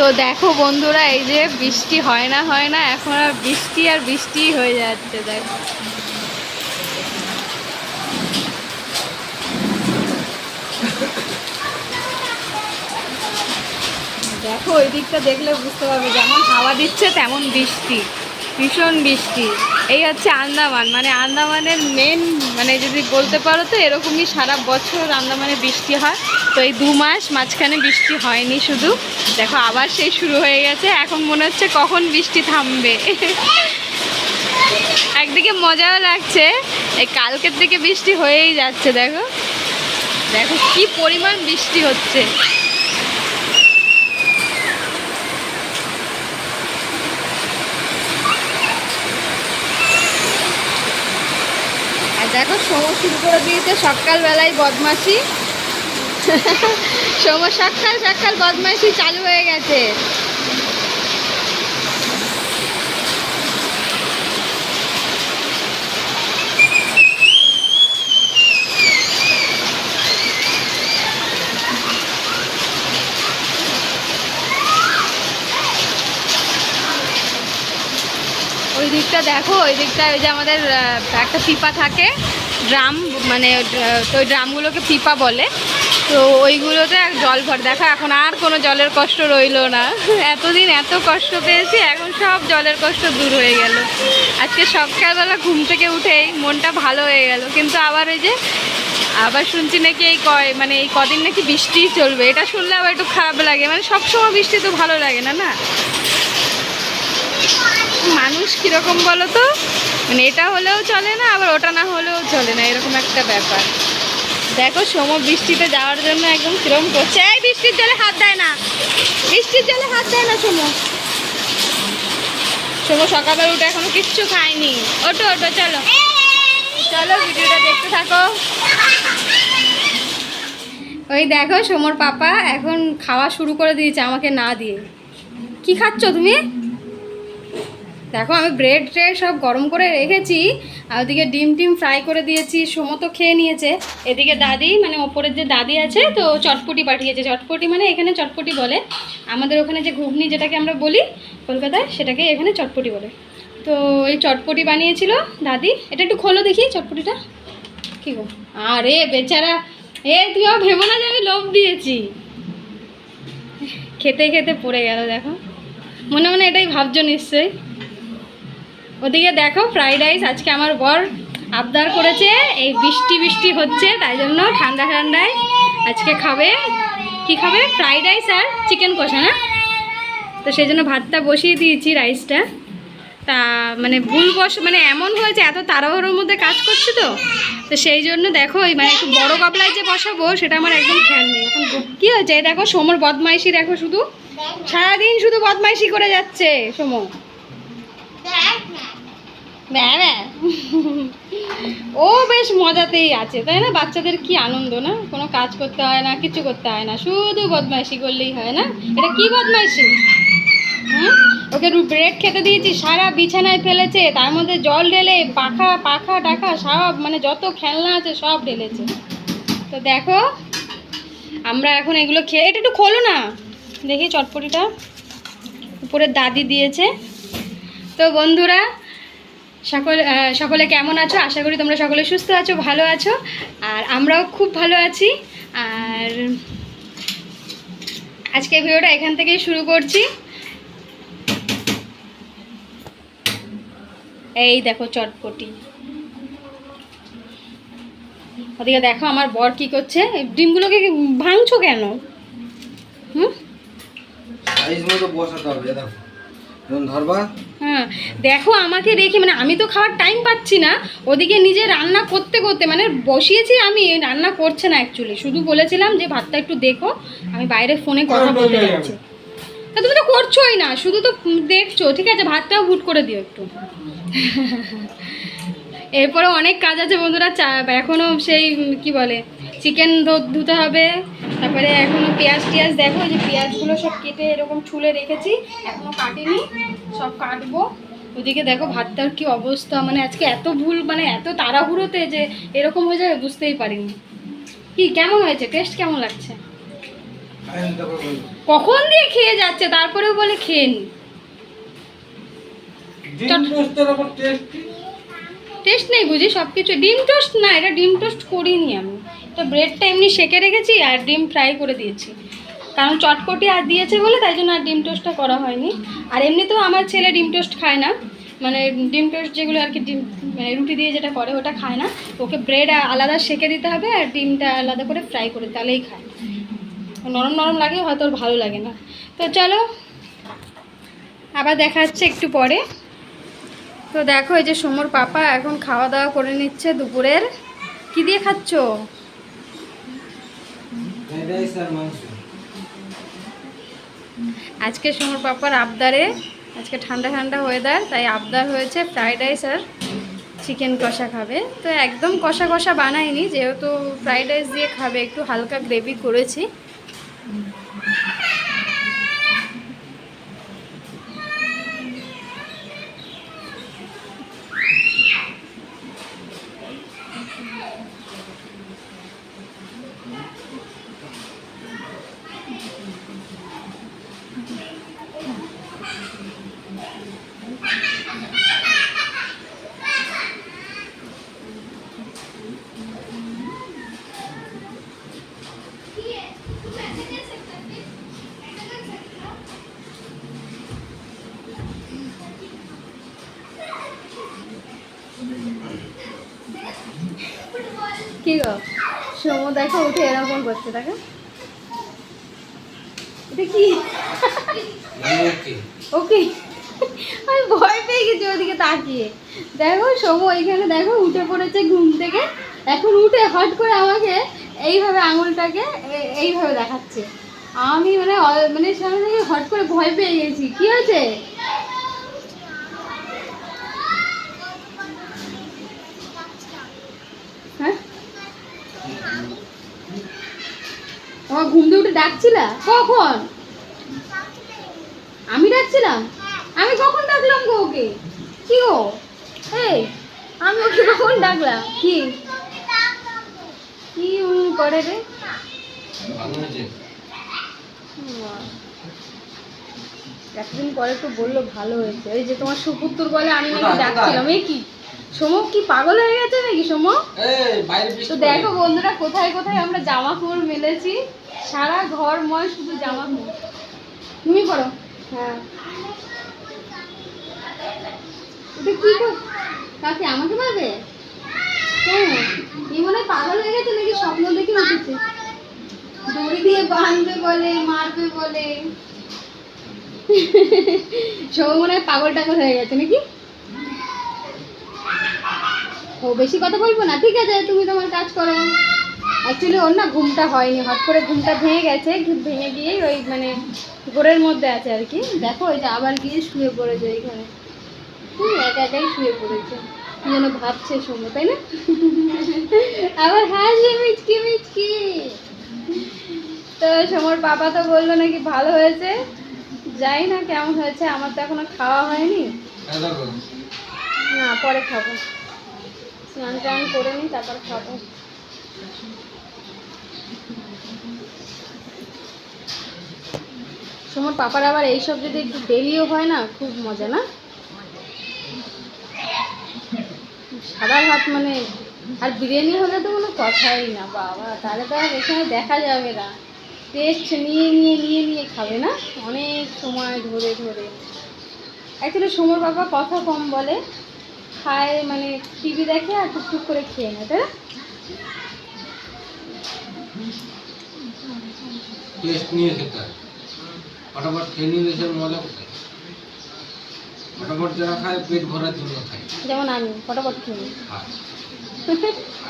তো দেখো বন্ধুরা, এই যে বৃষ্টি হয় না এখন আর বৃষ্টি হয়ে যাচ্ছে। দেখো দেখো ওই দিকটা দেখলে বুঝতে পারবে, যেমন হাওয়া দিচ্ছে তেমন বৃষ্টি, ভীষণ বৃষ্টি। এই হচ্ছে আন্দামান, মানে আন্দামানের মেন, মানে যদি বলতে পারো তো এরকমই সারা বছর আন্দামানে বৃষ্টি হয়। তো এই 2 মাস মাঝখানে বৃষ্টি হয়নি, শুধু দেখো আবার সেই শুরু হয়ে গেছে। এখন মনে হচ্ছে কখন বৃষ্টি থামবে। একদিকে মজাও লাগছে, এই কালকের দিকে বৃষ্টি হয়েই যাচ্ছে। দেখো দেখো কি পরিমাণ বৃষ্টি হচ্ছে। দেখো সময় শুরু করে দিয়েছে সকালবেলায় বদমাশি। সময় সকাল বদমাশি চালু হয়ে গেছে। ওই দিকটা দেখো, ওই দিকটা ওই যে আমাদের একটা পিপা থাকে, ড্রাম, মানে তো ওই ড্রামগুলোকে পিপা বলে। তো ওইগুলোতে জল ভর। দেখো এখন আর কোনো জলের কষ্ট রইলো না। এতদিন এত কষ্ট পেয়েছি, এখন সব জলের কষ্ট দূর হয়ে গেল। আজকে সকালবেলা ঘুম থেকে উঠেই মনটা ভালো হয়ে গেল। কিন্তু আবার ওই যে আবার শুনছি নাকি এই কদিন নাকি বৃষ্টি চলবে। এটা শুনলে আবার একটু খারাপ লাগে, মানে সবসময় বৃষ্টি তো ভালো লাগে না, না? মানুষ কীরকম বলো তো, মানে এটা হলেও চলে না, আবার ওটা না হলেও চলে না, এরকম একটা ব্যাপার। দেখো বৃষ্টিতে যাওয়ার জন্য একদম কিরম করছে। এই বৃষ্টির জলে হাত দেয় না, বৃষ্টির জলে হাত দেয় না। সকালবেলা উঠে এখনো কিচ্ছু খায়নি। ওটো চলো চলো, ভিডিওটা দেখতে থাকো। ওই দেখো সোমর পাপা এখন খাওয়া শুরু করে দিয়েছে আমাকে না দিয়ে। কি খাচ্ছ তুমি? দেখো আমি ব্রেড সব গরম করে রেখেছি, আর ওদিকে ডিম ফ্রাই করে দিয়েছি। সোমো তো খেয়ে নিয়েছে। এদিকে দাদি, মানে ওপরের যে দাদি আছে, তো চটপটি পাঠিয়েছে। চটপটি মানে এখানে চটপটি বলে, আমাদের ওখানে যে ঘুগনি যেটাকে আমরা বলি কলকাতায়, সেটাকে এখানে চটপটি বলে। তো এই চটপটি বানিয়েছিল দাদি। এটা একটু খোলো দেখি চটপটিটা। কী গো, আরে বেচারা, তুইও ভেবো না যে আমি লোভ দিয়েছি। খেতে খেতে পড়ে গেল। দেখো মনে মনে এটাই ভাবছো নিশ্চয়ই। ওদিকে দেখো ফ্রাইড রাইস আজকে আমার বর আবদার করেছে, এই বৃষ্টি হচ্ছে তাই জন্য ঠান্ডায় আজকে খাবে। কি খাবে? ফ্রাইড রাইস আর চিকেন কষা, না? তো সেই জন্য ভাতটা বসিয়ে দিয়েছি, রাইসটা। তা মানে মানে এমন হয়েছে, এত তাড়াহুড়োর মধ্যে কাজ করছে তো সেই জন্য দেখো মানে একটু বড় গাবলায় যে বসাবো সেটা আমার একদম খেয়াল নেই। এখন কী হয়েছে, দেখো সোমর বদমাইশি দেখো, শুধু সারাদিন শুধু বদমাইশি করে যাচ্ছে সোমো। ও বেশ মজাতেই আছে, তাই না? বাচ্চাদের কি আনন্দ, না? কোনো কাজ করতে হয় না, কিছু করতে হয় না, শুধু বদমাইশি করলেই হয়, না? এটা কি বদমাইশি? ওকে ব্রেড খেতে দিয়েছি, সারা বিছানায় ফেলেছে, তার মধ্যে জল ঢেলে পাখা টাখা সব, মানে যত খেলনা আছে সব ঢেলেছে। তো দেখো আমরা এখন এগুলো খেয়ে, এটা একটু খোলো না দেখি চটপটিটা, উপরে দাদি দিয়েছে। তো বন্ধুরা সকলে কেমন আছো? আশা করি তোমরা সকলে সুস্থ আছো, ভালো আছো, আর আমরাও খুব ভালো আছি। আর আজকে ভিডিওটা এখান থেকেই শুরু করছি। এই দেখো চটপটি। ওদিকে দেখো আমার বর কি করছে। ডিমগুলোকে ভাঙছো কেন? হ্যাঁ দেখো আমাকে রেখে, মানে আমি তো খাওয়ার টাইম পাচ্ছি না, ওদিকে নিজে রান্না করতে মানে বসিয়েছি আমি, রান্না করছে না অ্যাকচুয়ালি। শুধু বলেছিলাম যে ভাতটা একটু দেখো, আমি বাইরে ফোনে কথা বলতে যাচ্ছি। তা তুমি তো করছোই না, শুধু তো দেখছো। ঠিক আছে, ভাতটাও হুট করে দিও একটু। এরপরে অনেক কাজ আছে বন্ধুরা। এখনও সেই কি বলে চিকেন ধুতে হবে, তারপরে এখনও পেঁয়াজ দেখো, যে পেঁয়াজগুলো সব কেটে এরকম ছুলে রেখেছি, এখনও কাটিনি, সব কাটবো। ওদিকে দেখো ভাতটার কি অবস্থা, মানে আজকে এত ভুল, মানে এত তাড়াহুড়োতে যে এরকম হয়ে যাবে বুঝতেই পারিনি। কি কেমন হয়েছে, টেস্ট কেমন লাগছে? কখন দিয়ে খেয়ে যাচ্ছে, তারপরেও বলে খেয়ে নি। টেস্ট নেই বুঝি সব কিছু? ডিম টোস্ট না, এটা ডিম টোস্ট করিনি আমি, তো ব্রেডটা এমনি সেঁকে রেখেছি আর ডিম ফ্রাই করে দিয়েছি, কারণ চটপটি আর দিয়েছে বলে তাই জন্য আর ডিম টোস্টটা করা হয়নি। আর এমনিতেও আমার ছেলে ডিম টোস্ট খায় না, মানে ডিম টোস্ট যেগুলো আর কি ডিম মানে রুটি দিয়ে যেটা করে ওটা খায় না, ওকে ব্রেড আলাদা সেঁকে দিতে হবে আর ডিমটা আলাদা করে ফ্রাই করে তাহলেই খায়। নরম নরম লাগে, হয়তো ওর ভালো লাগে না। তো চলো আবার দেখা যাচ্ছে একটু পরে। তো দেখো এই যে সোমর পাপা এখন খাওয়া দাওয়া করে নিচ্ছে দুপুরের। কি দিয়ে খাচ্ছ? আজকে সোমর পাপার আবদারে, আজকে ঠান্ডা ঠান্ডা ওয়েদার তাই আবদার হয়েছে ফ্রাইড রাইস আর চিকেন কষা খাবে। তো একদম কষা কষা বানাইনি, যেহেতু ফ্রাইড রাইস দিয়ে খাবে একটু হালকা গ্রেভি করেছি। কি গো সোমো দেখো উঠে এরকম করছে, দেখো এটা কি? ওকে আমি ভয় পেয়ে গেছি ওদিকে তাকিয়ে। দেখো সোমো এইখানে দেখো উঠে পড়েছে ঘুম থেকে, এখন উঠে হট করে আমাকে এইভাবে আঙুলটাকে এইভাবে দেখাচ্ছে। আমি মানে মানে সামনে থেকে হট করে ভয় পেয়ে গেছি। কি হয়েছে? হ্যাঁ তোমার ঘুম দিয়ে উঠে ডাকছিলা কখন? আমি ডাকছিলাম? আমি কখন ডাকলাম গো ওকে? কি গো এই আমি ওকে কখন ডাকলাম? কি কি করে রে? একদিন পরে তো বললো ভালো হয়েছে। এই যে তোমার সুপুত্তর বলে আমি নাকি ডাকছিলাম। এই কি সমক কি পাগল হয়ে গেছে নাকি সমক? তো দেখো বন্ধুরা কোথায় কোথায় আমরা জামা কাপড় মেলেছি, সারা ঘর ময় শুধু জামা কাপড়। তুমি পড়ো। হ্যাঁ এটা কি কাকে আমাকে মারবে? হ্যাঁ এই মনে হয় পাগল হয়ে গেছে নাকি, স্বপ্ন দেখে উঠেছে। দড়ি দিয়ে বাঁধবে বলে, মারবে বলে। সব মনে হয় পাগল টাগল হয়ে গেছে নাকি? ও বেশি কথা বলবো না, ঠিক আছে তুমি তোমার কাজ করো। অ্যাকচুয়ালি ওর না ঘুমটা হয়নি, হট করে ঘুমটা ভেঙে গেছে, ভেঙে গিয়ে ওই মানে ঘোরের মধ্যে আছে আর কি। দেখো ওই যে আবার গিয়ে শুয়ে পড়েছে এইখানে, একা একাই শুয়ে পড়েছে, কি যেন ভাবছে শোনো তাই না? আবার হাসবে মিচকি মিচকি। তো সমর বাবা তো বললো নাকি ভালো হয়েছে, যাই না কেমন হয়েছে, আমার তো এখনো খাওয়া হয়নি। না পরে খাবো, স্নান টান করে নি তারপর খাবো। সমর পাপার আবার এইসব যদি একটু ডেলিও হয় না খুব মজা না? সাদা ভাত মানে আর বিরিয়ানি হলে তো কোনো কথাই না বাবা, তাহলে তো আর এখানে দেখা যাবে না। টেস্ট নিয়ে নিয়ে নিয়ে নিয়ে খাবে না অনেক সময় ধরে ধরে। অ্যাকচুয়ালি সমর বাবা কথা কম বলে, খায় মানে টিভি দেখে আর টুকটুক করে খেয়ে নেয়, তাই না? টেস্ট নিয়ে খেতে হয়, ফটাফট খেয়ে নিলে সে মজা কোথায়? ফটাফট যারা খায় পেট ভরার জন্য খায়, যেমন আমি ফটাফট খেয়ে।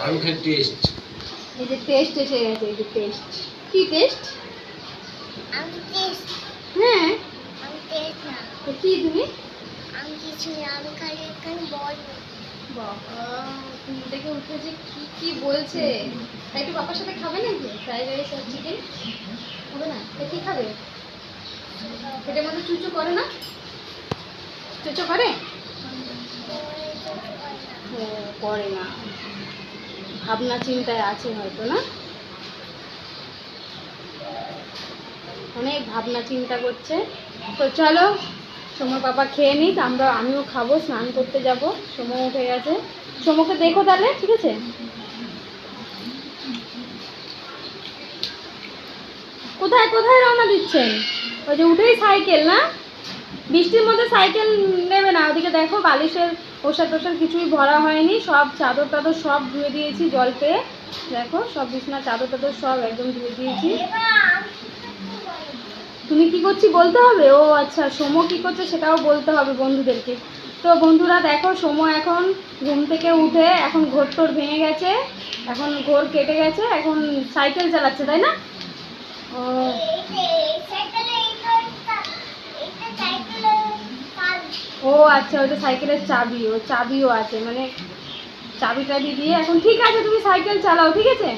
আমি খাই টেস্ট। এই যে টেস্ট এসে গেছে, এই যে টেস্ট। কি টেস্ট? আমি টেস্ট। হ্যাঁ আমি টেস্ট না। তো কি তুমি? আমি কিছু না, আমি খালি এখানে বলবো। বাবা তুমি দেখে উঠেছে কি কি বলছে। তাই একটু বাবার সাথে খাবে নাকি ফ্রাইড রাইস আর চিকেন? হবে না? কি খাবে? পেটের মধ্যে চুচু করে না? চুচু করে? করে না, ভাবনা চিন্তায় আছে হয়তো না? অনেক ভাবনা চিন্তা করছে। তো চলো সোমার পাপা খেয়ে নিক, আমিও খাবো, স্নান করতে যাব। সোমো উঠে গেছে, সোমোকে দেখো তাহলে, ঠিক আছে? কোথায় কোথায় রওনা দিচ্ছেন? ওই যে উঠেই সাইকেল না? বৃষ্টির মধ্যে সাইকেল নেবে না। ওদিকে দেখো বালিশের ওষার টোষার কিছুই ভরা হয়নি, সব চাদর টাদর সব ধুয়ে দিয়েছি জল পেয়ে। দেখো সব বিছনা চাদর টাদর সব একদম ধুয়ে দিয়েছি। তুমি কি করছি বলতে হবে? ও আচ্ছা, সোমো কি করছে সেটাও বলতে হবে বন্ধুদেরকে। তো বন্ধুরা দেখো, সোমো এখন ঘুম থেকে উঠে এখন ঘোর টোর ভেঙে গেছে, এখন ঘোর কেটে গেছে, এখন সাইকেল চালাচ্ছে, তাই না? ও ও আচ্ছা, ওইটা সাইকেলের চাবি, ও চাবিও আছে, মানে চাবি টাবি দিয়ে এখন ঠিক আছে তুমি সাইকেল চালাও, ঠিক আছে?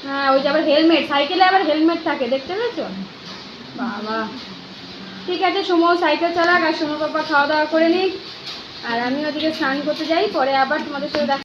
হ্যাঁ, ওই যে আবার হেলমেট, সাইকেলে আবার হেলমেট থাকে, দেখতে পেয়েছো? বাবা, ঠিক আছে, সোমো সাইকেল চালাক আর সোমো পাপা খাওয়া দাওয়া করে নিক, আর আমি ওদিকে স্নান করতে যাই, পরে আবার তোমাদের সাথে দেখা।